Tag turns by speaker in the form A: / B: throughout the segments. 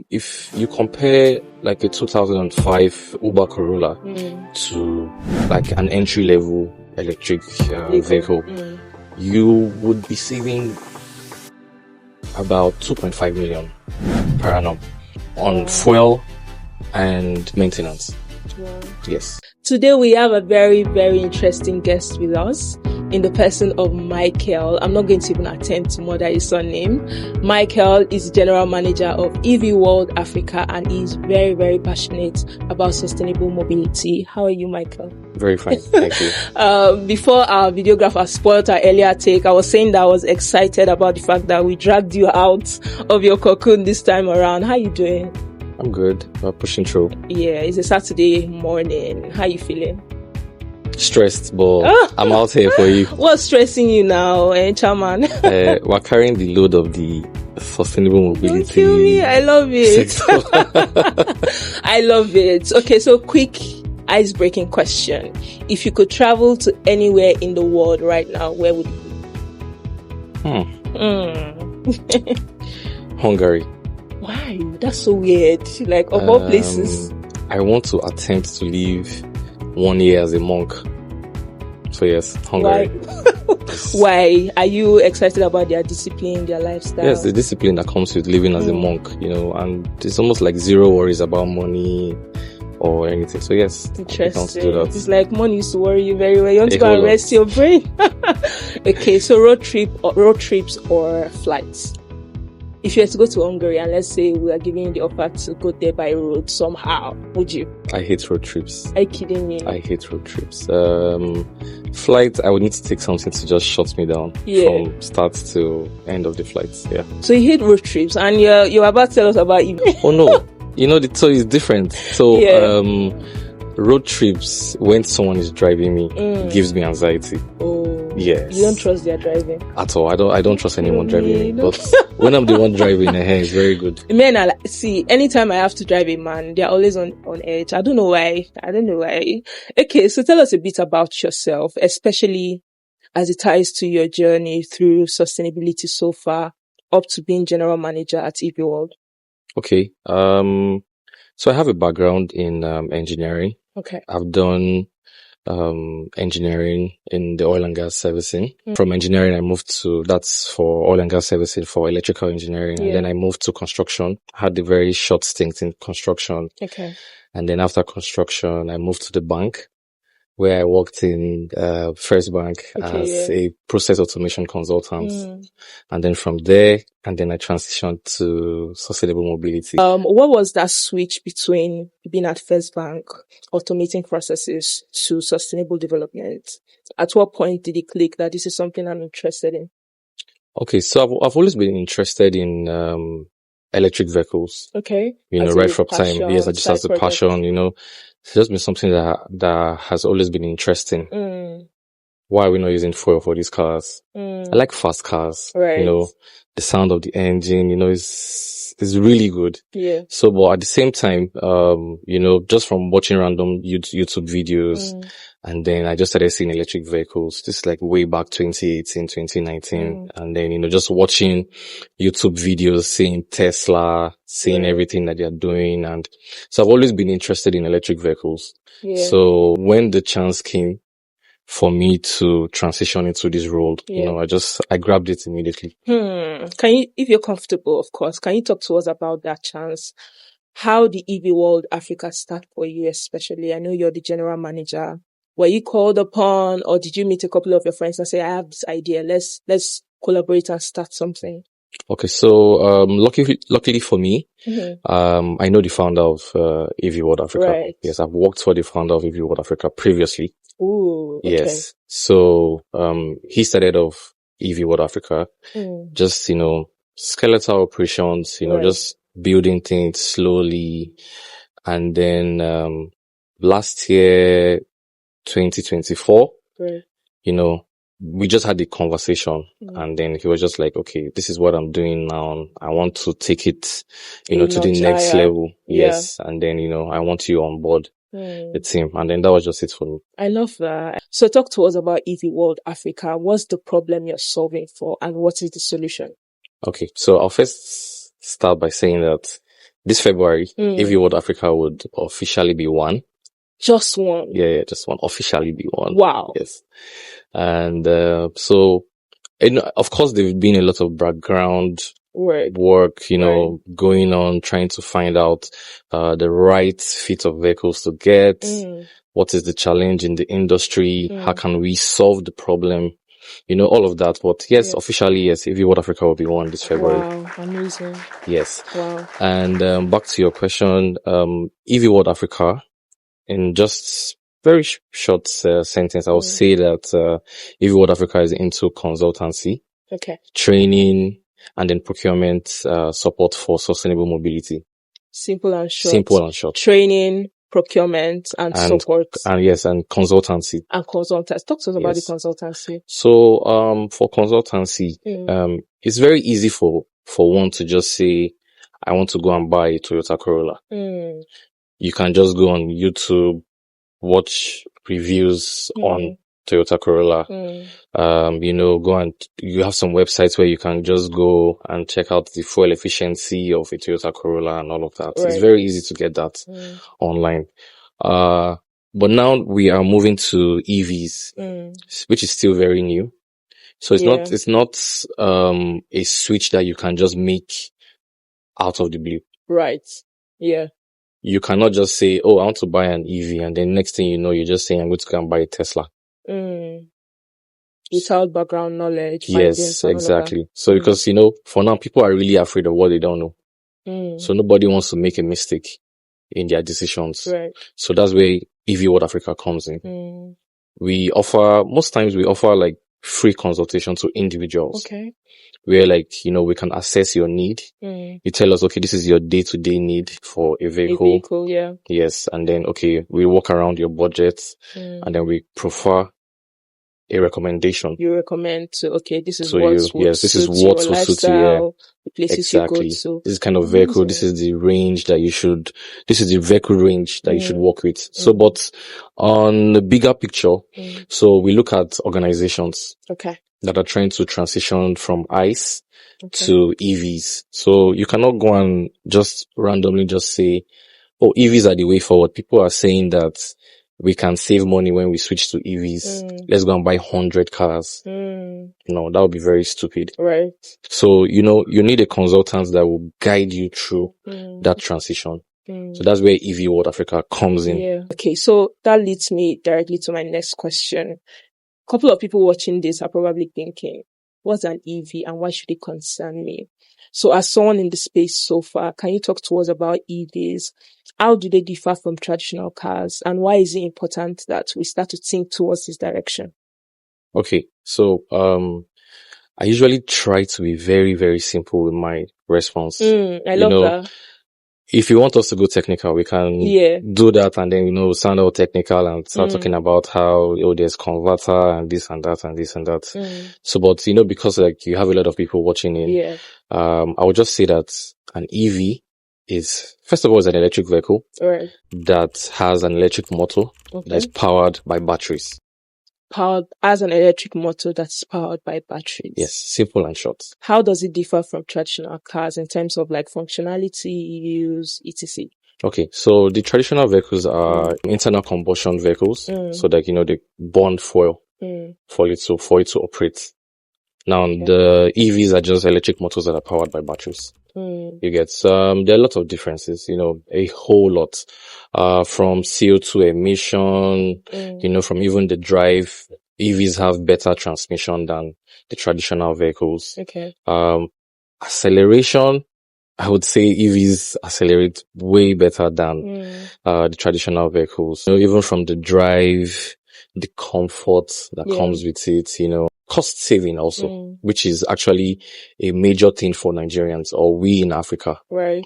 A: if you compare like a 2005 Uber Corolla to like an entry level electric vehicle, you would be saving about 2.5 million per annum on fuel and maintenance.
B: Wow.
A: Yes.
B: Today we have a very, very interesting guest with us in the person of Michael. I'm not going to even attempt to murder his surname. Michael is General Manager of EV World Africa and he's very, very passionate about sustainable mobility. How are you, Michael?
A: Very fine. Thank you.
B: Before our videographer spoiled our earlier take, I was saying that I was excited about the fact that we dragged you out of your cocoon this time around. How are you doing?
A: I'm good. We're pushing through.
B: Yeah, it's a Saturday morning. How are you feeling?
A: Stressed, but I'm out here for you.
B: What's stressing you now, Chairman?
A: We're carrying the load of the sustainable mobility.
B: Don't kill me. I love it. I love it. Okay, so quick ice-breaking question. If you could travel to anywhere in the world right now, where would it be?
A: Hungary.
B: Why? That's so weird. Like, of all places.
A: I want to attempt to live 1 year as a monk. So yes, Hungary.
B: Why? Are you excited about their discipline, their lifestyle?
A: Yes, the discipline that comes with living as a monk, and it's almost like zero worries about money or anything. So yes,
B: interesting. It's like money used to worry you very well. You want to go and rest your brain. Okay, so road trips or flights? If you had to go to Hungary and let's say we are giving you the offer to go there by road somehow, would you?
A: I hate road trips.
B: Are you kidding me?
A: I hate road trips. Flight, I would need to take something to just shut me down from start to end of the flight. Yeah.
B: So you hate road trips and you're about to tell us about it.
A: Oh no. The story is different. So, road trips, when someone is driving me, gives me anxiety.
B: Oh.
A: Yes.
B: You don't trust their driving?
A: At all. I don't trust anyone driving me. But when I'm the one driving, it's very good.
B: Men are see, anytime I have to drive a man, they're always on edge. I don't know why. Okay, so tell us a bit about yourself, especially as it ties to your journey through sustainability so far, up to being general manager at EV World.
A: Okay. So I have a background in engineering.
B: Okay.
A: I've done engineering in the oil and gas servicing. From engineering, I moved to, that's for oil and gas servicing for electrical engineering. And then I moved to construction. I had a very short stint in construction.
B: Okay.
A: And then after construction, I moved to the bank where I worked in First Bank as a process automation consultant. And then from there, I transitioned to sustainable mobility.
B: What was that switch between being at First Bank, automating processes, to sustainable development? At what point did it click that this is something I'm interested in?
A: Okay, so I've always been interested in electric vehicles.
B: Okay.
A: Right from time. Yes, I just as a passion, It's just been something that has always been interesting. Why are we not using fuel for these cars? I like fast cars.
B: Right.
A: The sound of the engine, is really good.
B: Yeah.
A: So, but at the same time, just from watching random YouTube videos, and then I just started seeing electric vehicles, just like way back 2018, 2019. And then, just watching YouTube videos, seeing Tesla, seeing everything that they're doing. And so I've always been interested in electric vehicles.
B: Yeah.
A: So when the chance came for me to transition into this role, I grabbed it immediately.
B: Can you, if you're comfortable, of course, can you talk to us about that chance? How did EV World Africa start for you, especially? I know you're the general manager. Were you called upon, or did you meet a couple of your friends and say, I have this idea, let's collaborate and start something?
A: Okay, so luckily for me, I know the founder of EV World Africa.
B: Right.
A: Yes, I've worked for the founder of EV World Africa previously.
B: Ooh, okay.
A: Yes. So he started off EV World Africa, just skeletal operations, just building things slowly, and then last year, 2024, we just had the conversation, and then he was just like, okay, this is what I'm doing now. I want to take it, to the next level. Yes. And then, I want you on board the team. And then that was just it for me.
B: I love that. So talk to us about EV World Africa. What's the problem you're solving for and what is the solution?
A: Okay. So I'll first start by saying that this February, EV World Africa would officially be one.
B: Just one?
A: Yeah, just one. Officially be one.
B: Wow.
A: Yes. And, so, of course, there's been a lot of background work, going on, trying to find out, the right fit of vehicles to get. What is the challenge in the industry? How can we solve the problem? All of that. But yes, officially, yes, EV World Africa will be one this February.
B: Wow, amazing.
A: Yes.
B: Wow.
A: And, back to your question, EV World Africa, in just very short sentence, I would say that, EV World Africa is into consultancy, training, and then procurement, support for sustainable mobility.
B: Simple and short.
A: Simple and short.
B: Training, procurement, and support.
A: And yes, and consultancy.
B: And consultancy. Talk to us about the consultancy.
A: So, for consultancy, it's very easy for one to just say, I want to go and buy a Toyota Corolla. You can just go on YouTube, watch reviews on Toyota Corolla. Go and you have some websites where you can just go and check out the fuel efficiency of a Toyota Corolla and all of that. It's very easy to get that online. But now we are moving to EVs, which is still very new. So it's not a switch that you can just make out of the blue. Right. Yeah. You cannot just say, oh, I want to buy an EV, and then next thing you know, you're just saying, I'm going to go and buy a Tesla. Without background knowledge. Yes, exactly. So because, for now, people are really afraid of what they don't know. So nobody wants to make a mistake in their decisions. Right. So that's where EV World Africa comes in. Most times we offer like free consultation to individuals. Okay. Where we can assess your need. You tell us, okay, this is your day-to-day need for a vehicle. A vehicle, yeah. Yes. And then, okay, we walk around your budget and then we prefer a recommendation. You recommend this is what will suit you. Yeah. The places you go to. This kind of vehicle, this is the range that this is the vehicle range that you should work with. So, but on the bigger picture, so we look at organizations. Okay. That are trying to transition from ICE to EVs. So you cannot go and just randomly just say, oh, EVs are the way forward. People are saying that we can save money when we switch to EVs. Let's go and buy 100 cars. No, that would be very stupid. Right. So, you need a consultant that will guide you through that transition. So that's where EV World Africa comes in. Yeah. Okay. So that leads me directly to my next question. Couple of people watching this are probably thinking, what's an EV and why should it concern me? So as someone in the space so far, can you talk to us about EVs? How do they differ from traditional cars? And why is it important that we start to think towards this direction? Okay. So, I usually try to be very, very simple with my response. I love that. If you want us to go technical, we can do that and then, sound all technical and start talking about how, there's converter and this and that and this and that. So, but, because you have a lot of people watching in, I would just say that an EV is, first of all, is an electric vehicle that has an electric motor that is powered by batteries. Powered as an electric motor that's powered by batteries. Yes, simple and short. How does it differ from traditional cars in terms of functionality, use, etc.? Okay, so the traditional vehicles are internal combustion vehicles. So that, they burn fuel for it to operate. Now, the EVs are just electric motors that are powered by batteries. You get, there are a lot of differences, a whole lot, from CO2 emission, from even the drive. EVs have better transmission than the traditional vehicles. Okay. Acceleration, I would say EVs accelerate way better than, the traditional vehicles. Even from the drive, the comfort that comes with it, cost saving also, which is actually a major thing for Nigerians or we in Africa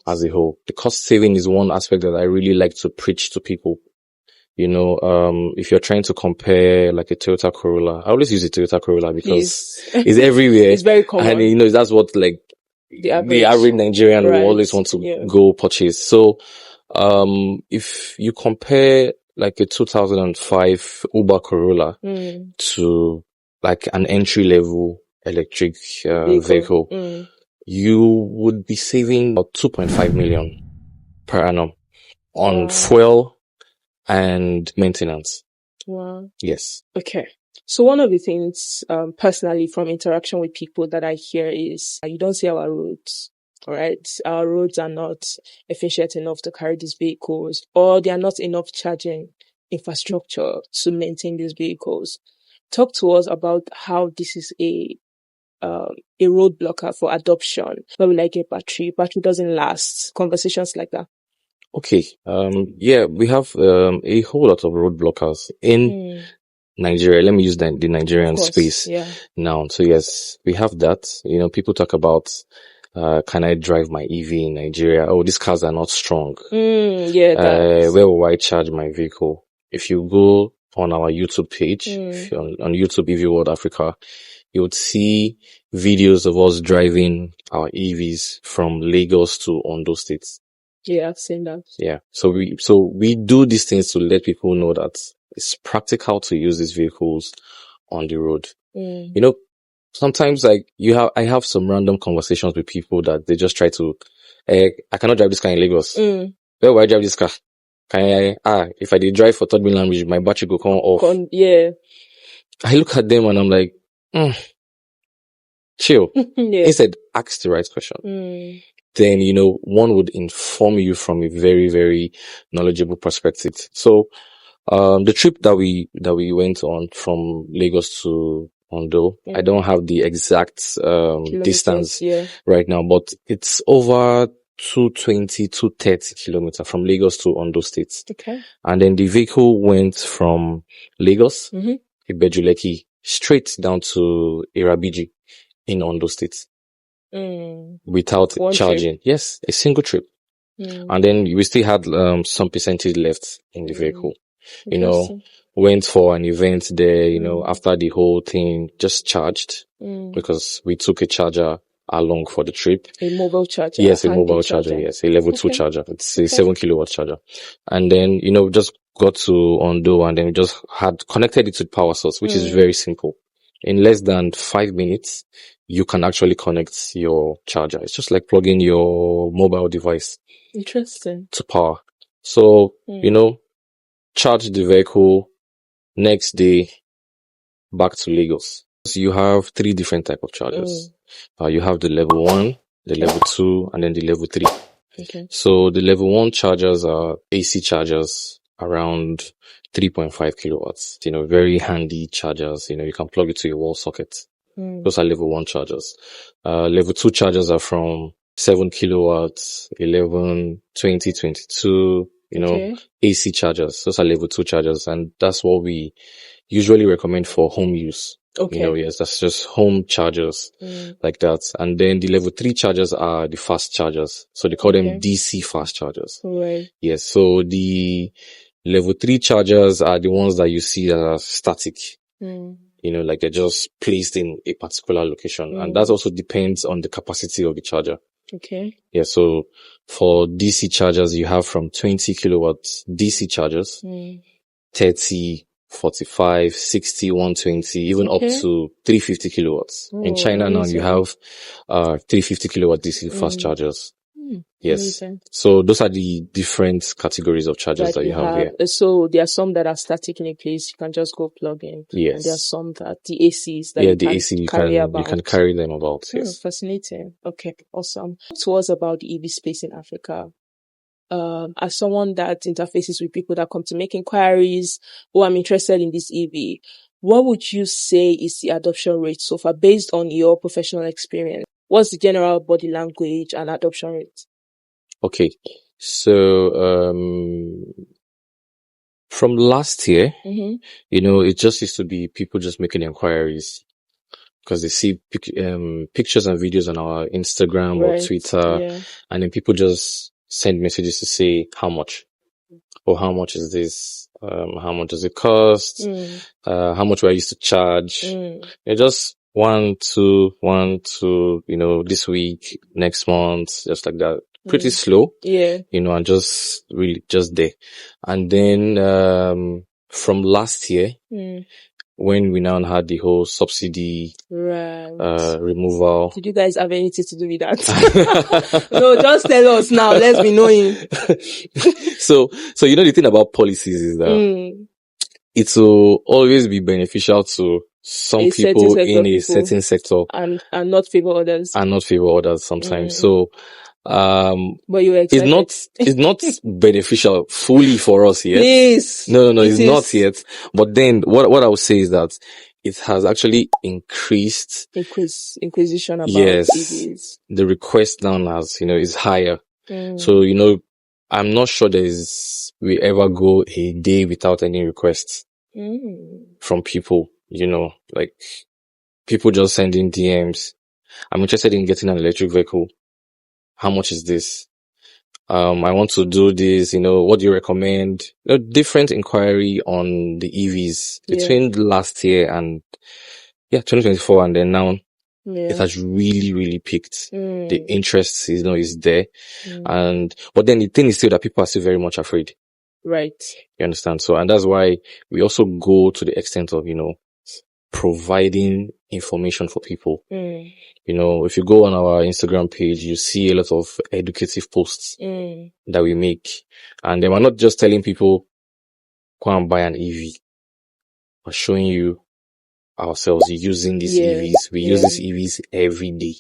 A: as a whole. The cost saving is one aspect that I really like to preach to people. If you're trying to compare a Toyota Corolla, I always use a Toyota Corolla because it's everywhere. It's very common. And that's what the average Nigerian will always want to go purchase. So, if you compare a 2005 Uber Corolla to an entry-level electric vehicle, you would be saving about 2.5 million. per annum on
B: Wow.
A: fuel and maintenance.
B: Wow.
A: Yes.
B: Okay. So one of the things, personally from interaction with people that I hear is you don't see our roads. All right. Our roads are not efficient enough to carry these vehicles, or they are not enough charging infrastructure to maintain these vehicles. Talk to us about how this is a road blocker for adoption. Where we like a battery doesn't last. Conversations like that.
A: Okay. Yeah, we have a whole lot of road blockers in Nigeria. Let me use the Nigerian space now. So yes, we have that. You know, people talk about, can I drive my EV in Nigeria? Oh, these cars are not strong. Where will I charge my vehicle? If you go on our YouTube page, if you're on YouTube EV World Africa, you would see videos of us driving our EVs from Lagos to Ondo State.
B: Yeah, I've seen that.
A: Yeah. So we do these things to let people know that it's practical to use these vehicles on the road. You know, sometimes I have some random conversations with people that they just try to, I cannot drive this car in Lagos. Where will I drive this car? If I did drive for third mainland bridge, my battery go come off. I look at them and I'm like, chill. Instead, ask the right question. Then, you know, one would inform you from a very, very knowledgeable perspective. So, the trip that we went on from Lagos to Ondo, I don't have the exact, distance right now, but it's over 230 kilometers from Lagos to Ondo State. Okay. And then the vehicle went from Lagos, Ibejuleki, straight down to Irabiji in Ondo State. Without charging. Yes, a single trip. And then we still had some percentage left in the vehicle. You know, went for an event there, you know, after the whole thing, just charged because we took a charger along for the trip.
B: A mobile charger?
A: Yes, a mobile charger. Yes, a level 2 charger. It's a 7 kilowatt charger. And then, you know, just got to Ondo and then we just had connected it to the power source, which is very simple. In less than 5 minutes, you can actually connect your charger. It's just like plugging your mobile device.
B: Interesting.
A: To power. So, you know, charge the vehicle, next day, back to Lagos. So you have 3 different type of chargers. You have the level 1, the level 2, and then the level 3. Okay. So the level 1 chargers are AC chargers around 3.5 kilowatts. You know, very handy chargers. You know, you can plug it to your wall socket. Those are level 1 chargers. Level 2 chargers are from 7 kilowatts, 11, 20, 22, you know, AC chargers. Those are level 2 chargers. And that's what we usually recommend for home use. Okay. You know, yes, that's just home chargers like that. And then the level 3 chargers are the fast chargers. So they call them DC fast chargers. Right. Yes. So the level 3 chargers are the ones that you see that are static. You know, like they're just placed in a particular location. And that also depends on the capacity of the charger. Okay. Yeah. So for DC chargers, you have from 20 kilowatts DC chargers, 30, 45, 60, 120, even up to 350 kilowatts. In China now, you have 350 kilowatt DC fast chargers. Yes. Amazing. So those are the different categories of chargers that you have here.
B: So there are some that are static in a place. You can just go plug in.
A: Yes.
B: And there are some that the ACs that you can
A: carry them about. Yes.
B: Fascinating. Okay. Awesome. Talk to us about the EV space in Africa. As someone that interfaces with people that come to make inquiries, I'm interested in this EV, what would you say is the adoption rate so far based on your professional experience? What's the general body language and adoption rate?
A: Okay. So, from last year, you know, it just used to be people just making inquiries because they see pictures and videos on our Instagram or Twitter, and then people just send messages to say how much, or how much is this, how much does it cost, how much do I used to charge. It just 1, 2, 1, 2, you know, this week, next month, just like that. Pretty slow. Yeah. You know, and just really just there. And then, from last year, when we now had the whole subsidy removal.
B: Did you guys have anything to do with that? No, just tell us now. Let's be knowing.
A: So the thing about policies is that it will always be beneficial to some people in a certain sector
B: and not favor others.
A: Sometimes. So,
B: but you were excited.
A: It's not beneficial fully for us yet.
B: Please.
A: No, it's not yet. But then what I would say is that it has actually increased
B: inquisition about EVs.
A: The request now is higher. So, I'm not sure we ever go a day without any requests from people, like people just sending DMs. I'm interested in getting an electric vehicle. How much is this? I want to do this, what do you recommend? Different inquiry on the EVs between last year and 2024, and then now it has really, really peaked. The interest is there. But then the thing is still that people are still very much afraid.
B: Right.
A: You understand? So, and that's why we also go to the extent of, providing information for people. If you go on our Instagram page, you see a lot of educative posts that we make. And then we're not just telling people, go and buy an EV. We're showing you ourselves using these EVs. We use these EVs every day.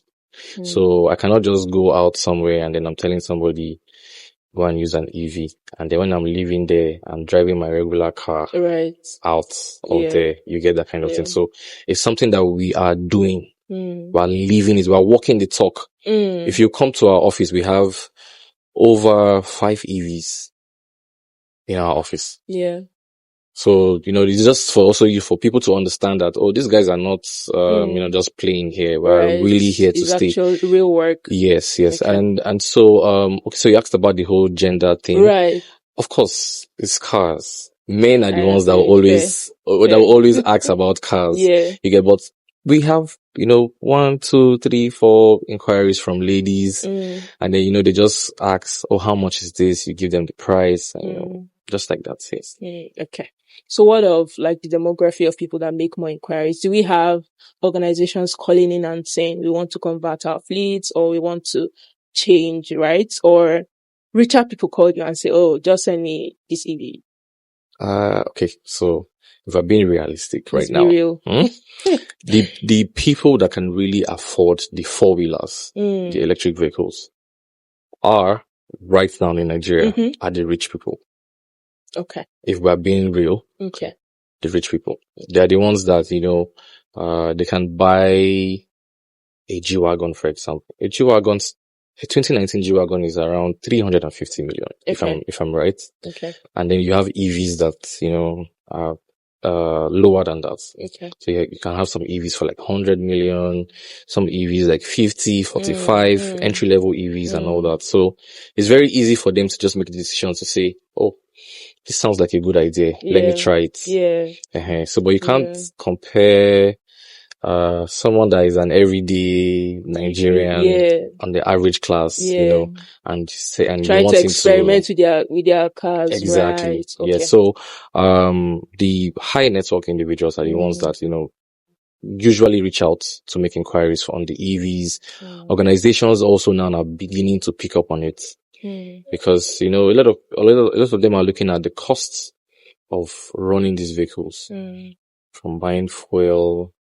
A: So I cannot just go out somewhere and then I'm telling somebody, go and use an EV. And then when I'm leaving there, I'm driving my regular car out there. You get that kind of thing. So it's something that we are doing. We're living it. We're walking the talk. If you come to our office, we have over 5 EVs in our office.
B: Yeah.
A: So, it's just for people to understand that, these guys are not, just playing here. We're really here to stay.
B: It's actual real work.
A: Yes. Okay. And so, so you asked about the whole gender thing.
B: Right.
A: Of course, it's cars. Men are the ones that will always ask about cars.
B: Yeah.
A: You get, but we have, 1, 2, 3, 4 inquiries from ladies. And then, they just ask, how much is this? You give them the price and, just like that says.
B: Okay. So what of like the demography of people that make more inquiries? Do we have organizations calling in and saying we want to convert our fleets or we want to change, right? Or richer people call you and say, just send me this EV.
A: Okay. So if we're being realistic right now,
B: real.
A: the people that can really afford the 4-wheelers, the electric vehicles are right now in Nigeria are the rich people.
B: Okay.
A: If we're being real,
B: the
A: rich people, they're the ones that, they can buy a G-Wagon, for example. A 2019 G-Wagon is around 350 million, if I'm right.
B: Okay.
A: And then you have EVs that, are, lower than that.
B: Okay.
A: So you can have some EVs for like 100 million, some EVs like 50, 45, entry-level EVs and all that. So it's very easy for them to just make the decision to say, this sounds like a good idea. Let me try it.
B: Yeah.
A: So, but you can't compare, someone that is an everyday Nigerian on the average class, and say, and
B: trying to experiment with their cars.
A: Exactly.
B: Right. Okay.
A: Yeah. So, the high network individuals are the ones that, usually reach out to make inquiries on the EVs. Organizations also now are beginning to pick up on it. Because, a lot of them are looking at the costs of running these vehicles. From buying fuel,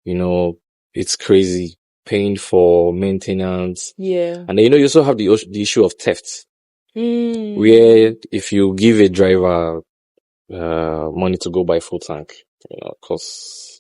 A: it's crazy. Paying for maintenance.
B: Yeah.
A: And then, you also have the issue of theft. Where if you give a driver, money to go buy full tank, cause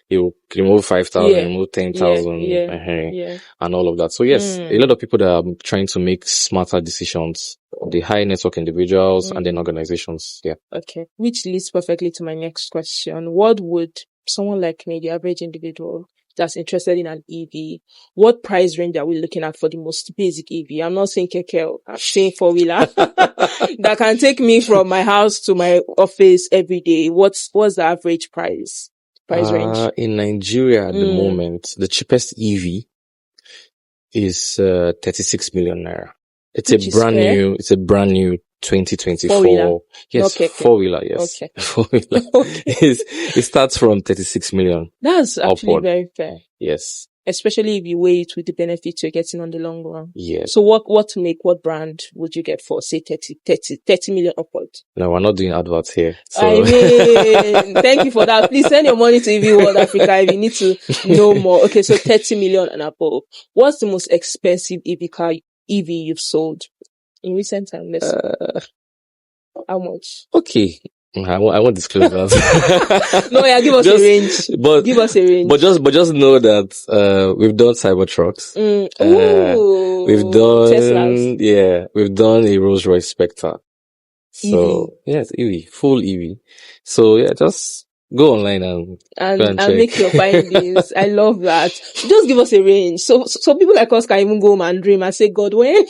A: he'll remove 5,000, remove 10,000, and all of that. So yes, a lot of people that are trying to make smarter decisions, the high network individuals and then organizations. Yeah.
B: Okay. Which leads perfectly to my next question. What would someone like me, the average individual that's interested in an EV, what price range are we looking at for the most basic EV? I'm not saying keke, I'm saying 4-wheeler that can take me from my house to my office every day. What's the average price range?
A: In Nigeria at the moment, the cheapest EV is 36 million naira. It's a brand new 2024.
B: Four-wheeler.
A: Yes,
B: Okay.
A: four-wheeler, yes.
B: Okay.
A: Four-wheeler.
B: Okay.
A: It starts from 36 million.
B: That's actually
A: upward.
B: very fair.
A: Yes.
B: Especially if you weigh it with the benefits you're getting on the long run.
A: Yes.
B: So what brand would you get for, say, 30 million upward?
A: No, we're not doing adverts here. So.
B: I mean, thank you for that. Please send your money to EV World Africa if you need to know more. Okay, so 30 million and above. What's the most expensive EV you've sold in recent time? How much?
A: Okay. I won't disclose that.
B: No, yeah, give us a range. Give us a range.
A: But just know that, we've done Cybertrucks.
B: Ooh.
A: We've done,
B: Teslas.
A: Yeah, we've done a Rolls-Royce Spectre. So,
B: EV.
A: yes, EV, full EV. So yeah, just go online and check.
B: Make your findings. I love that. Just give us a range. So people like us can even go home and dream and say, God, when?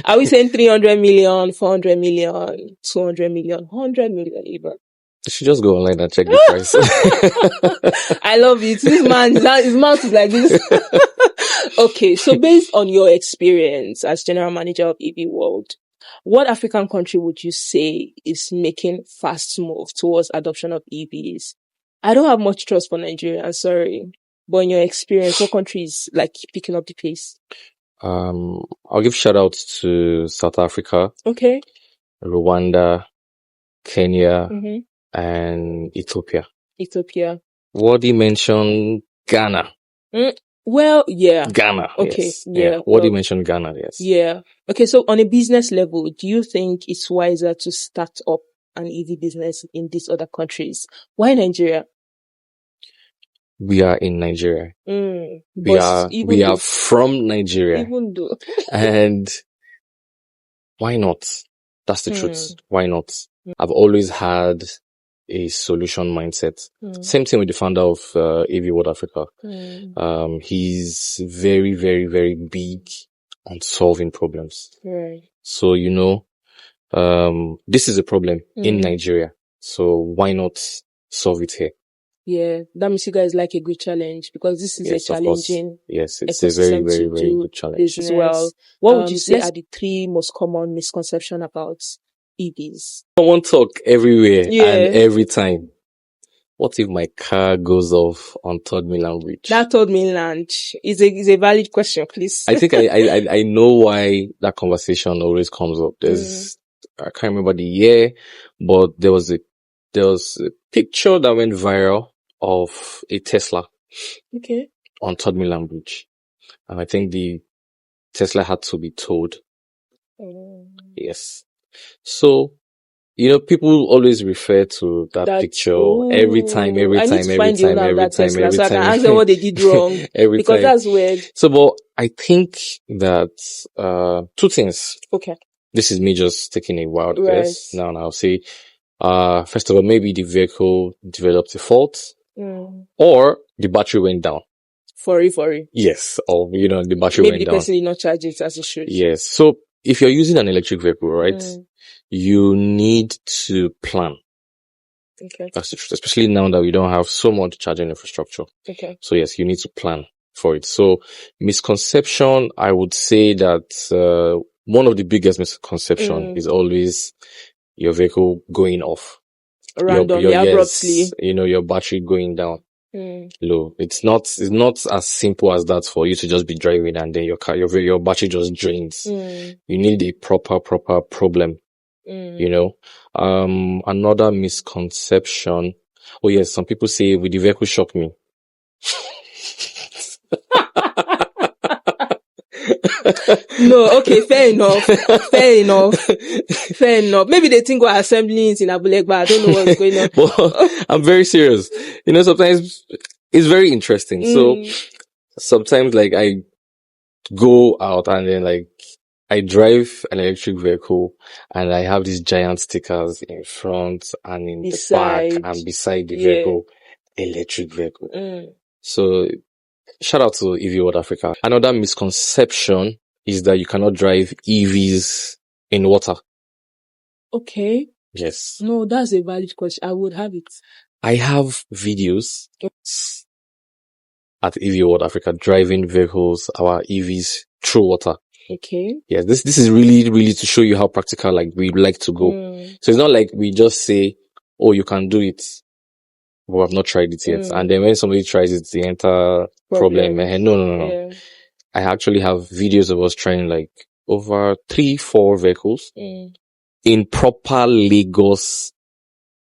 B: Are we saying 300 million, 400 million, 200 million, 100 million even?
A: You should just go online and check the price.
B: I love it. This man, his mouth is like this. Okay, so based on your experience as general manager of EV World, what African country would you say is making fast move towards adoption of EVs? I don't have much trust for Nigeria, I'm sorry. But in your experience, what country is like picking up the pace?
A: I'll give shout outs to South Africa.
B: Okay.
A: Rwanda, Kenya, and Ethiopia. Wadi mentioned Ghana.
B: Well, yeah.
A: Ghana.
B: Okay.
A: Yes.
B: Yeah.
A: Wadi mentioned Ghana, yes.
B: Yeah. Okay, so on a business level, do you think it's wiser to start up an EV business in these other countries? Why Nigeria?
A: We are in Nigeria. We are from Nigeria.
B: Even though.
A: And why not? That's the truth. Why not? I've always had a solution mindset. Same thing with the founder of EV World Africa. He's very, very, very big on solving problems.
B: Right.
A: So, this is a problem in Nigeria. So why not solve it here?
B: Yeah, that means you guys like a good challenge because this is a challenging.
A: Yes, it's a very, very, very good challenge
B: as well. What would you say are the 3 most common misconceptions about EVs?
A: Someone talk everywhere and every time. What if my car goes off on Third Mainland Bridge? That
B: Third Mainland is a valid question, please.
A: I think I know why that conversation always comes up. I can't remember the year, but there was a picture that went viral of a Tesla.
B: Okay.
A: On Third Mainland Bridge. And I think the Tesla had to be towed. Yes. So, people always refer to that picture every time.
B: So I can ask them what they did wrong. Because that's weird.
A: So, but I think that, 2 things.
B: Okay.
A: This is me just taking a wild guess. Now I'll say, first of all, maybe the vehicle developed a fault. Or the battery went down. For you. Yes. Or, the battery went down.
B: Maybe the person did not charge it as it should.
A: Yes. So, if you're using an electric vehicle, right, you need to plan.
B: Okay.
A: That's the truth. Especially now that we don't have so much charging infrastructure.
B: Okay.
A: So, yes, you need to plan for it. So, misconception, I would say that, one of the biggest misconceptions is always your vehicle going off.
B: Randomly, abruptly.
A: Your battery going down low. It's not as simple as that for you to just be driving and then your battery just drains. You need a proper problem. Another misconception. Oh yes, some people say, will the vehicle shock me?
B: No, okay, fair enough. Maybe they think we're assembling it in Abuleg, but I don't know what's going on.
A: But I'm very serious. Sometimes it's very interesting. So sometimes I go out and then I drive an electric vehicle and I have these giant stickers in front and in the back and beside the vehicle, electric vehicle. So shout out to EV World Africa. Another misconception is that you cannot drive EVs in water.
B: Okay.
A: Yes.
B: No, that's a valid question. I would have it.
A: I have videos at EV World Africa driving vehicles, our EVs through water.
B: Okay.
A: Yeah, this is really, really to show you how practical like we like to go. So it's not like we just say, oh, you can do it, but I've not tried it yet. And then when somebody tries it, they enter problem. No.
B: Yeah.
A: I actually have videos of us trying like over 3-4 vehicles in proper Lagos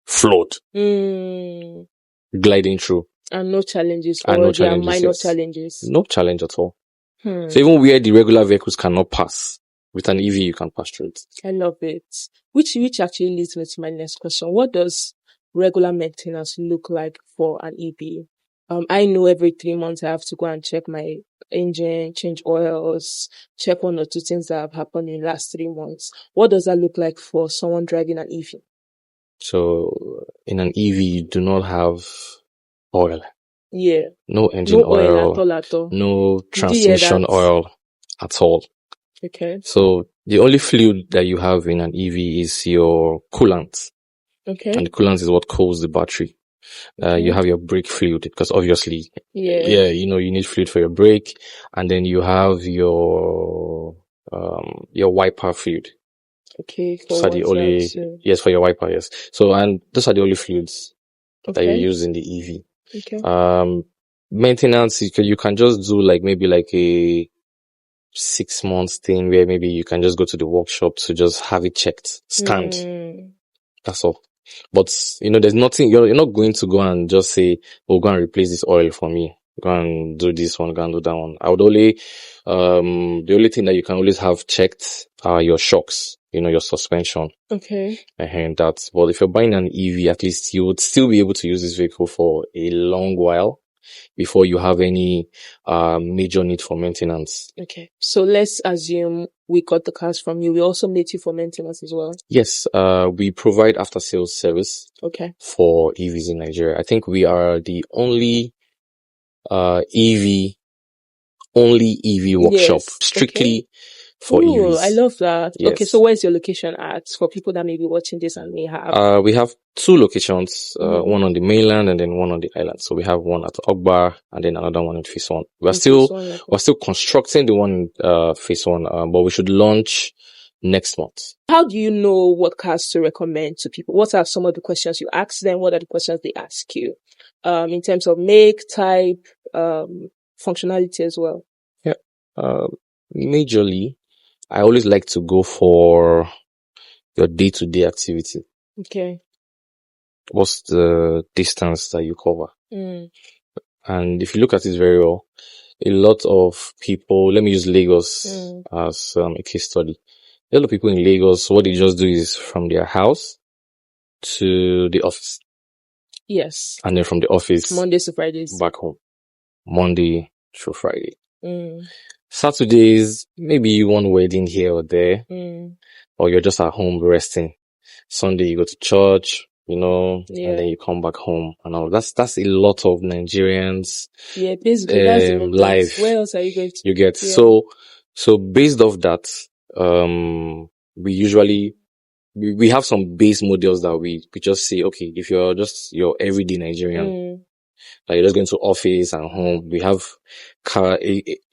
A: flood, gliding through.
B: And no challenges,
A: And
B: or
A: no
B: there are
A: challenges,
B: minor
A: yes.
B: challenges.
A: No challenge at all. So even where the regular vehicles cannot pass, with an EV, you can pass through it.
B: I love it. Which actually leads me to my next question. What does regular maintenance look like for an EV? I know every 3 months I have to go and check my engine, change oils, check 1 or 2 things that have happened in the last 3 months. What does that look like for someone driving an EV?
A: So in an EV, you do not have oil.
B: Yeah.
A: No engine
B: No oil
A: oil.
B: at all.
A: No
B: Did you hear
A: transmission
B: that?
A: oil at all.
B: Okay.
A: So the only fluid that you have in an EV is your coolant.
B: Okay.
A: And the coolant is what cools the battery. You have your brake fluid, because obviously, you need fluid for your brake. And then you have your wiper fluid.
B: Okay.
A: Those are the only, yes, for your wiper, yes. So, and those are the only fluids that you use in the EV.
B: Okay.
A: Maintenance, you can just do like maybe like a 6 months thing where maybe you can just go to the workshop to just have it checked, scanned. That's all. But, there's nothing, you're not going to go and just say, oh, go and replace this oil for me. Go and do this one, go and do that one. I would only, the only thing that you can always have checked are your shocks, your suspension.
B: Okay.
A: And that. But if you're buying an EV, at least you would still be able to use this vehicle for a long while before you have any major need for maintenance.
B: Okay. So let's assume we got the cars from you. We also made you for maintenance as well.
A: Yes, we provide after sales service.
B: Okay.
A: For EVs in Nigeria. I think we are the only EV workshop strictly for EVs.
B: I love that.
A: Yes.
B: Okay, so where's your location at for people that may be watching this and may have?
A: We have 2 locations, one on the mainland and then one on the island. So we have one at Ogbar and then another one in Phase 1. We're still constructing the one Phase 1, but we should launch next month.
B: How do you know what cars to recommend to people? What are some of the questions you ask them? What are the questions they ask you? In terms of make, type, functionality as well.
A: Yeah. Majorly, I always like to go for your day-to-day activity.
B: Okay.
A: What's the distance that you cover? And if you look at it very well, a lot of people, let me use Lagos as a case study. A lot of people in Lagos, what they just do is from their house to the office.
B: Yes.
A: And then from the office,
B: Mondays to Fridays,
A: back home. Monday through Friday. Saturdays, maybe you want wedding here or there, or you're just at home resting. Sunday you go to church, and then you come back home and all. That's a lot of Nigerians.
B: Yeah, basically that's
A: life.
B: Where else are you going to?
A: You get so based off that, we usually we have some base models that we just say, okay, if you're just your everyday Nigerian, like you're just going to office and home, we have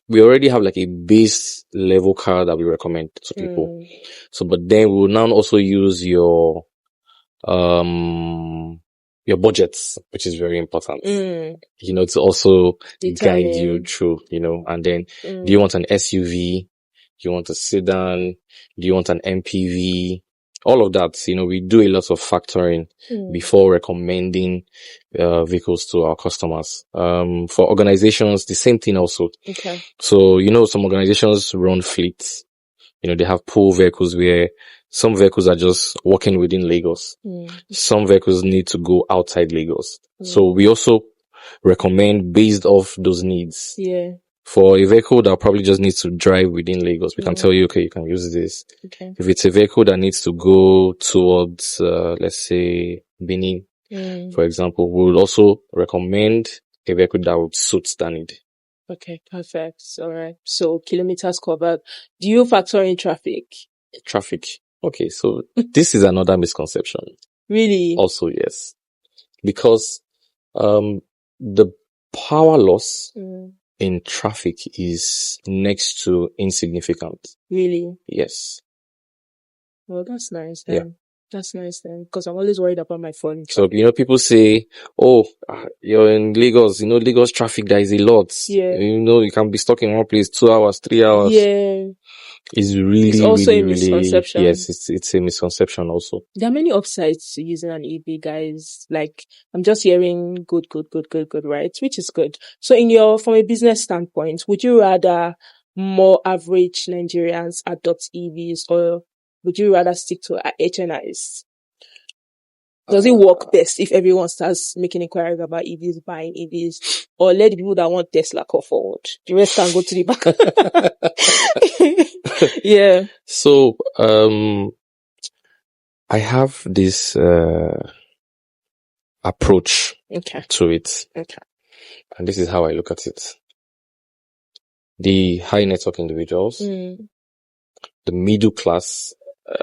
A: we already have like a base level car that we recommend to people. So, but then we will now also use your budgets, which is very important, to also guide you through, and then do you want an SUV? Do you want a sedan? Do you want an MPV? All of that, we do a lot of factoring before recommending vehicles to our customers. For organizations, the same thing also.
B: Okay.
A: So, some organizations run fleets. They have pool vehicles where some vehicles are just working within Lagos. Some vehicles need to go outside Lagos. So we also recommend based off those needs.
B: Yeah.
A: For a vehicle that probably just needs to drive within Lagos, we can tell you, okay, you can use this.
B: Okay.
A: If it's a vehicle that needs to go towards, let's say, Benin, for example, we will also recommend a vehicle that would suit that need.
B: Okay, perfect. All right. So kilometers covered. Do you factor in traffic?
A: Traffic. Okay, so this is another misconception.
B: Really?
A: Also, yes. Because, the power loss in traffic is next to insignificant.
B: Really?
A: Yes.
B: Well, that's nice then.
A: Yeah.
B: That's nice then, because I'm always worried about my phone.
A: So, people say, oh, you're in Lagos, Lagos traffic, there is a lot.
B: Yeah.
A: You can be stuck in one place 2 hours, 3 hours.
B: Yeah.
A: It's really,
B: It's also
A: really,
B: a misconception.
A: yes, it's a misconception also.
B: There are many upsides to using an EV, guys. Like, I'm just hearing good, right? Which is good. So from a business standpoint, would you rather more average Nigerians adopt EVs, or would you rather stick to HNIs? Does it work best if everyone starts making inquiries about EVs, buying EVs, or let the people that want Tesla come forward? The rest can go to the back. Yeah.
A: So, I have this approach to it.
B: Okay.
A: And this is how I look at it. The high network individuals, the middle class.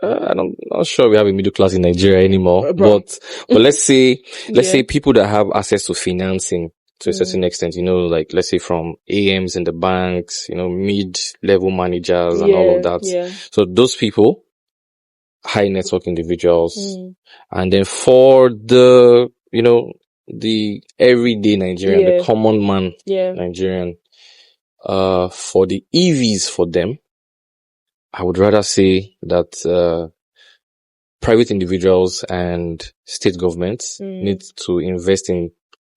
A: I'm not sure we have a middle class in Nigeria anymore, but let's say people that have access to financing to a certain extent, like let's say from AMs in the banks, mid-level managers and all of that.
B: Yeah.
A: So those people, high network individuals, and then for the, the everyday Nigerian, the common man Nigerian, for the EVs for them, I would rather say that private individuals and state governments need to invest in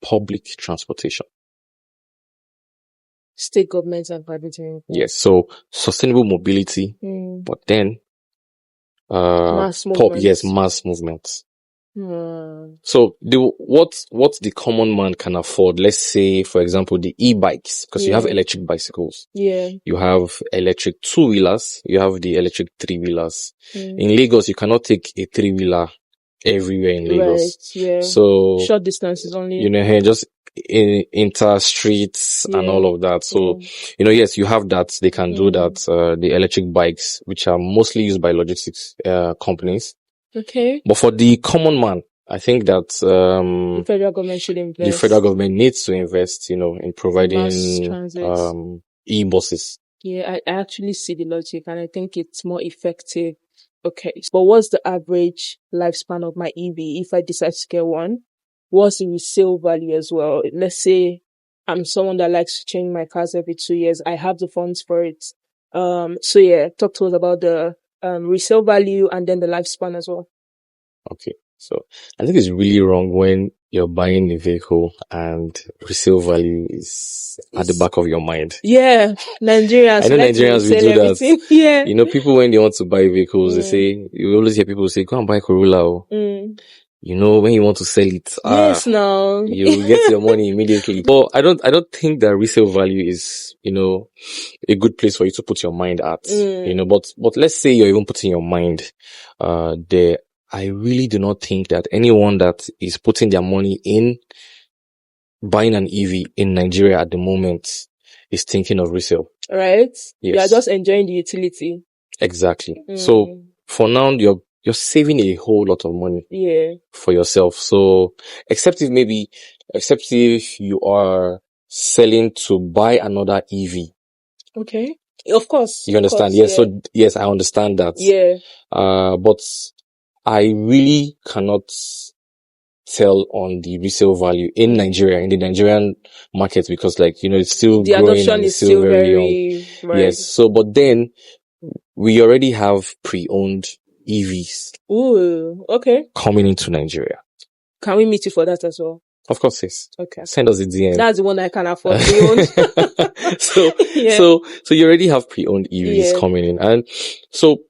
A: public transportation.
B: State governments and private individuals.
A: Yes, so sustainable mobility, but then
B: mass movements.
A: Mass movements. So what the common man can afford, let's say, for example, the e-bikes, because you have electric bicycles.
B: Yeah.
A: You have electric 2-wheelers. You have the electric 3-wheelers. In Lagos, you cannot take a 3-wheeler everywhere in Lagos.
B: Right, yeah.
A: So
B: short distances only.
A: Just in inter streets and all of that. So, yes, you have that. They can do that. The electric bikes, which are mostly used by logistics companies.
B: Okay.
A: But for the common man, I think that
B: the federal government should invest.
A: The federal government needs to invest, in providing e-buses.
B: Yeah, I actually see the logic, and I think it's more effective. Okay, but what's the average lifespan of my EV if I decide to get one? What's the resale value as well? Let's say I'm someone that likes to change my cars every 2 years. I have the funds for it. So yeah, talk to us about the resale value and then the lifespan as well.
A: Okay, so I think it's really wrong when you're buying a vehicle and resale value is at the back of your mind.
B: Yeah, Nigerians.
A: I know Nigerians will do
B: everything.
A: that.
B: Yeah.
A: People when they want to buy vehicles, they say, you always hear people say, go and buy Corolla. When you want to sell it,
B: yes, no,
A: you get your money immediately. But I don't think that resale value is, a good place for you to put your mind at, but let's say you're even putting your mind, there. I really do not think that anyone that is putting their money in buying an EV in Nigeria at the moment is thinking of resale.
B: Right?
A: Yes.
B: You are just enjoying the utility.
A: Exactly. So for now, you're saving a whole lot of money.
B: Yeah.
A: For yourself. So except if you are selling to buy another EV.
B: Okay. Of course.
A: You understand? Yes. Yeah. So yes, I understand that.
B: Yeah.
A: But I really cannot tell on the resale value in Nigeria, in the Nigerian market, because it's still
B: the
A: growing
B: adoption
A: and
B: is still very young. Right.
A: Yes. So, but then we already have pre-owned EVs.
B: Ooh, okay.
A: Coming into Nigeria.
B: Can we meet you for that as well?
A: Of course, yes.
B: Okay.
A: Send us a DM.
B: That's the one I can afford pre-owned.
A: So you already have pre-owned EVs coming in. And so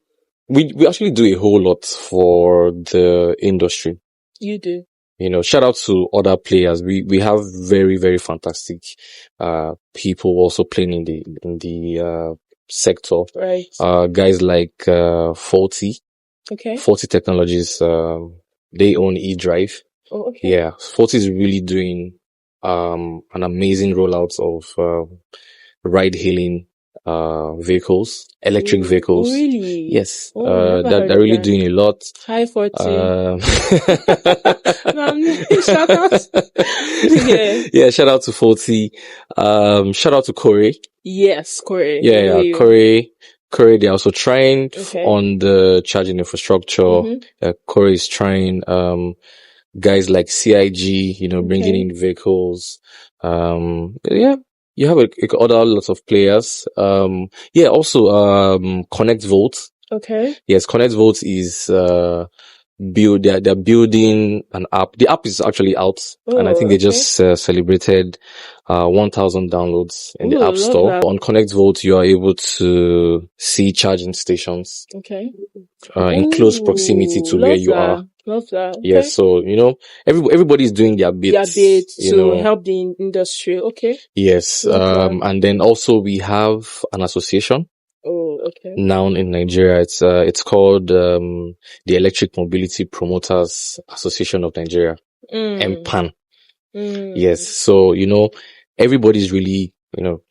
A: we actually do a whole lot for the industry.
B: You do.
A: Shout out to other players. We have very, very fantastic, people also playing in the sector.
B: Right.
A: Guys like, 40.
B: Okay.
A: 40 Technologies, they own eDrive.
B: Oh, okay.
A: Yeah. 40 is really doing, an amazing rollout of, ride hailing vehicles, electric vehicles.
B: Really?
A: Yes.
B: Never heard
A: They're
B: of
A: really
B: that.
A: doing a lot.
B: Hi, 40. Shout out. Yeah.
A: Yeah, shout out to 40. Shout out to Corey.
B: Yes, Corey.
A: Yeah, Corey. Corey, they're also trying
B: Okay.
A: on the charging infrastructure. Corey is trying, guys like CIG, bringing in vehicles. Yeah, you have other lots of players. Yeah, also, Connect Volt.
B: Okay.
A: Yes, Connect Volt is, they're building an app. The app is actually out, and I think they just celebrated 1,000 downloads in the App Store.
B: That.
A: On Connect Volt, you are able to see charging stations.
B: Okay.
A: In close proximity to where you are.
B: Love that. Okay.
A: Yes, so everybody's doing their bit.
B: To help the industry. Okay.
A: Yes. And then also we have an association.
B: Oh, okay.
A: Now in Nigeria, it's called the Electric Mobility Promoters Association of Nigeria, MPAN. Yes, so everybody's really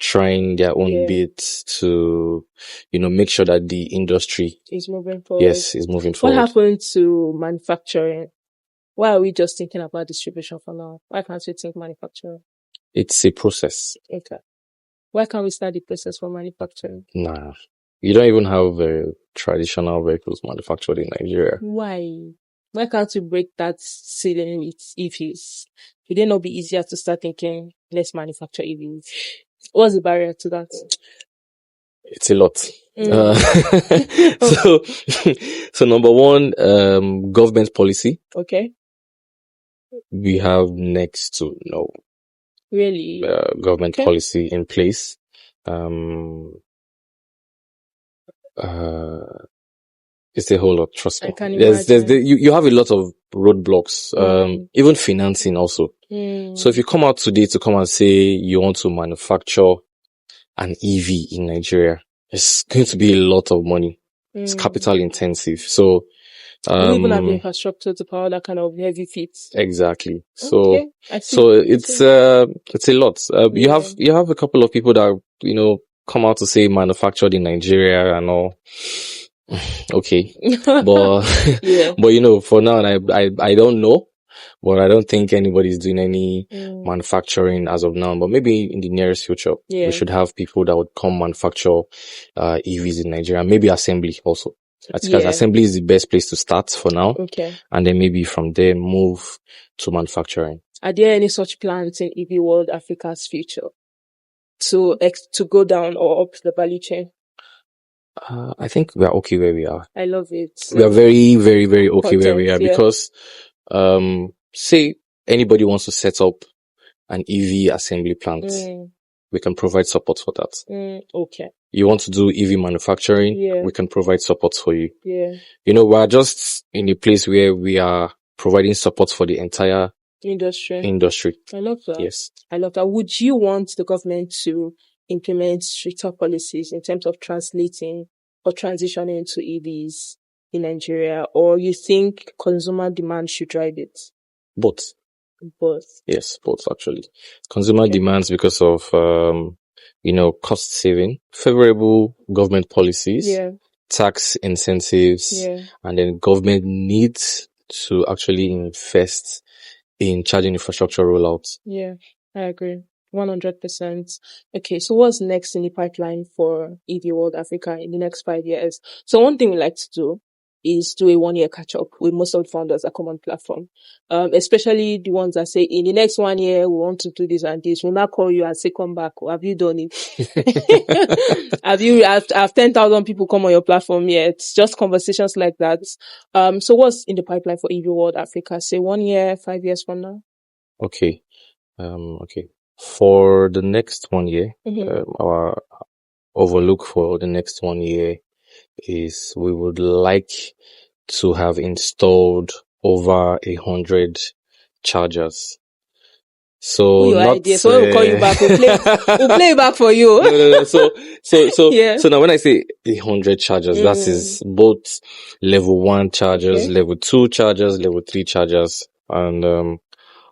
A: trying their own bit to make sure that the industry
B: is moving forward.
A: Yes, is moving forward.
B: What happened to manufacturing? Why are we just thinking about distribution for now? Why can't we think manufacturing?
A: It's a process.
B: Okay. Why can't we start the process for manufacturing?
A: Nah. You don't even have traditional vehicles manufactured in Nigeria.
B: Why? Why can't we break that ceiling with EVs? Would it not be easier to start thinking, let's manufacture EVs? What's the barrier to that?
A: It's a lot. So number one, government policy. Okay. We have next to no.
B: Really?
A: Government policy in place. It's a whole lot, trust me.
B: I can imagine.
A: You have a lot of roadblocks, even financing also. So if you come out today to come and say you want to manufacture an EV in Nigeria, it's going to be a lot of money. It's capital intensive. So,
B: you even have the infrastructure to power that kind of heavy feat.
A: Exactly. So, it's a lot. You have a couple of people that, come out to say manufactured in Nigeria and all. Okay. But, but for now, I don't know, but I don't think anybody's doing any manufacturing as of now, but maybe in the nearest future, we should have people that would come manufacture, EVs in Nigeria, maybe assembly also. I think assembly is the best place to start for now. Okay. And then maybe from there move to manufacturing. Are there any such plans in EV World Africa's future to go down or up the value chain? I think we are okay where we are. I love it. We are very, very, very okay where we are because, say anybody wants to set up an EV assembly plant, we can provide support for that. Okay. You want to do EV manufacturing, we can provide support for you. Yeah. We're just in a place where we are providing support for the entire industry. I love that. Yes. I love that. Would you want the government to implement stricter policies in terms of translating or transitioning to EVs in Nigeria, or you think consumer demand should drive it? Both. Yes, both actually. Consumer demands because of, cost saving, favorable government policies, tax incentives, and then government needs to actually invest in charging infrastructure rollouts. Yeah, I agree. 100%. Okay, so what's next in the pipeline for EV World Africa in the next 5 years? So one thing we like to do is do a 1-year catch up with most of the founders that come on platform. Especially the ones that say in the next 1 year, we want to do this and this. We'll not call you and say, come back. Or have you done it? Have 10,000 people come on your platform yet? Just conversations like that. So what's in the pipeline for EV World Africa? Say 1 year, 5 years from now? Okay. Okay. For the next 1 year, our overlook for the next 1 year is we would like to have installed over 100 chargers. So not idea. So we'll call you back. We'll play it back for you. No. So now when I say 100 chargers, that is both level 1 chargers, level 2 chargers, level 3 chargers, and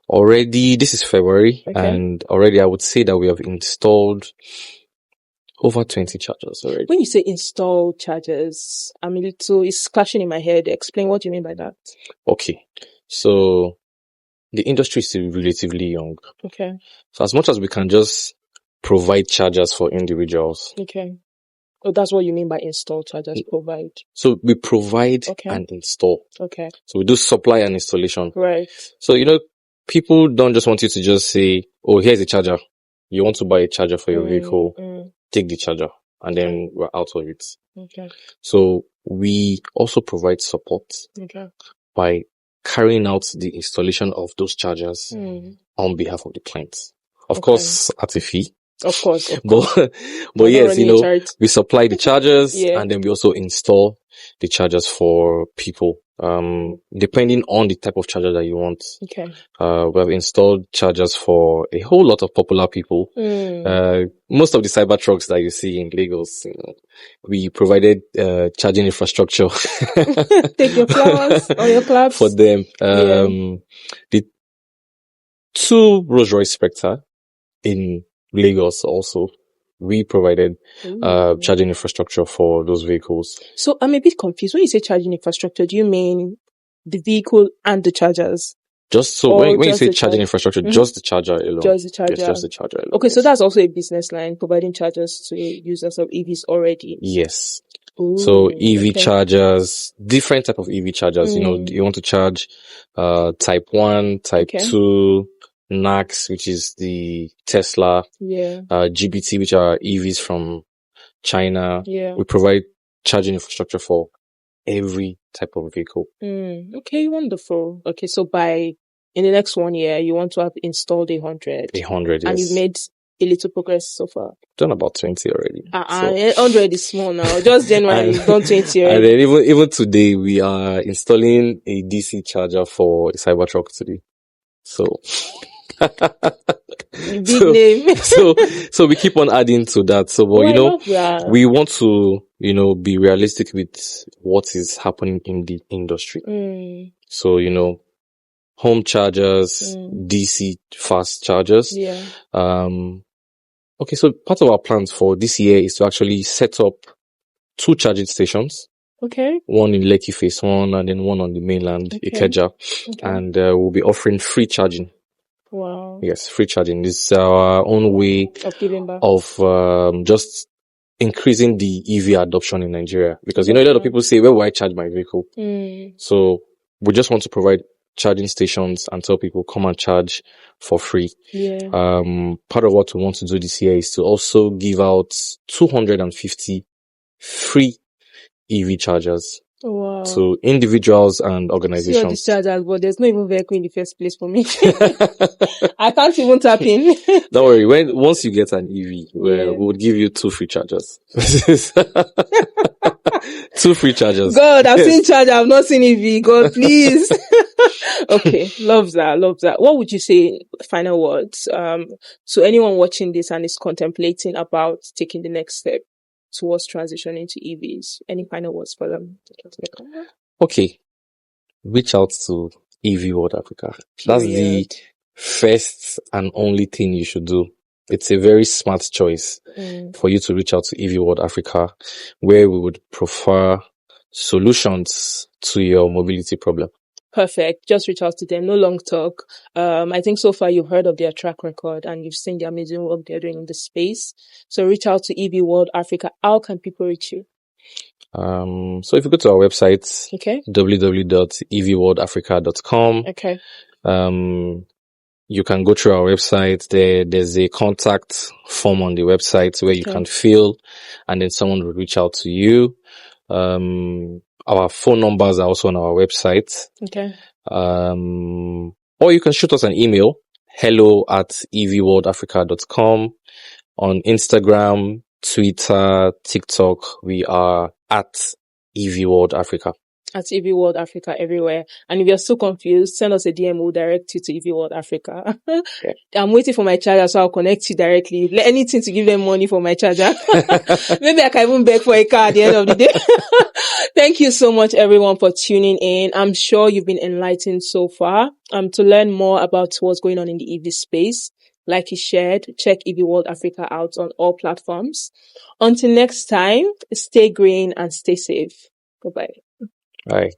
A: already this is February, and already I would say that we have installed Over 20 chargers already.
B: When you say install chargers, it's clashing in my head. Explain what you mean by that.
A: Okay. So the industry is still relatively young.
B: Okay.
A: So as much as we can just provide chargers for individuals.
B: Okay. Oh, that's what you mean by install chargers, provide.
A: So we provide and install.
B: Okay.
A: So we do supply and installation.
B: Right.
A: So, people don't just want you to just say, oh, here's a charger. You want to buy a charger for your vehicle, take the charger, and then we're out of it.
B: Okay.
A: So we also provide support by carrying out the installation of those chargers on behalf of the clients. Of course, at a fee.
B: Of course.
A: But yes, we supply the chargers and then we also install the chargers for people, depending on the type of charger that you want.
B: Okay.
A: We have installed chargers for a whole lot of popular people. Most of the cyber trucks that you see in Lagos, we provided, charging infrastructure.
B: Take your flowers or your claps.
A: For them. The 2 Rolls-Royce Spectre in Lagos also, we provided charging infrastructure for those vehicles.
B: So I'm a bit confused. When you say charging infrastructure, do you mean the vehicle and the chargers?
A: When you say charging infrastructure, just the charger alone.
B: Just the charger.
A: Yes, just the charger alone.
B: Okay, so that's also a business line, providing chargers to users of EVs already.
A: Yes. So EV chargers, different type of EV chargers. You want to charge type 1, type 2, NAX, which is the Tesla, GBT, which are EVs from China. We provide charging infrastructure for every type of vehicle.
B: Okay, wonderful. Okay, so in the next 1 year, you want to have installed 100.
A: 100, yes.
B: And you've made a little progress so far.
A: Done about 20 already.
B: 100 is small now. Just January, you've done 20 already.
A: And then even today, we are installing a DC charger for a Cybertruck today. So...
B: Big name.
A: so we keep on adding to that. So, but, we want to, be realistic with what is happening in the industry. So, home chargers, DC fast chargers. Okay, so part of our plans for this year is to actually set up 2 charging stations.
B: Okay.
A: One in Lekki Phase 1 and then one on the mainland, Ikeja. And we'll be offering free charging.
B: Wow.
A: Yes, free charging. This is our own way
B: of giving back,
A: of just increasing the EV adoption in Nigeria. Because, a lot of people say, where will I charge my vehicle? So we just want to provide charging stations and tell people, come and charge for free. Part of what we want to do this year is to also give out 250 free EV chargers.
B: Wow.
A: To individuals and organizations.
B: See all these chargers, but there's no even vehicle in the first place for me. I can't even tap in.
A: Don't worry. Once you get an EV, we would give you 2 free chargers. 2 free chargers.
B: God, I've seen charger, I've not seen EV. God, please. Okay, love that. What would you say, final words, to anyone watching this and is contemplating about taking the next step towards transitioning to EVs? Any final words for them?
A: Okay. Reach out to EV World Africa. That's the first and only thing you should do. It's a very smart choice for you to reach out to EV World Africa, where we would prefer solutions to your mobility problem.
B: Perfect. Just reach out to them. No long talk. I think so far you've heard of their track record and you've seen the amazing work they're doing in the space. So reach out to EV World Africa. How can people reach you?
A: So if you go to our website, www.evworldafrica.com, you can go through our website. There's a contact form on the website where you can fill, and then someone will reach out to you. Our phone numbers are also on our website. Or you can shoot us an email, hello@evworldafrica.com. On Instagram, Twitter, TikTok, we are at EV World Africa.
B: At EV World Africa everywhere. And if you're so confused, send us a DM. We'll direct you to EV World Africa. I'm waiting for my charger, so I'll connect you directly. Anything to give them money for my charger. Maybe I can even beg for a car at the end of the day. Thank you so much, everyone, for tuning in. I'm sure you've been enlightened so far. To learn more about what's going on in the EV space, Like he shared, check EV World Africa out on all platforms. Until next time, stay green and stay safe. Bye-bye.
A: Bye.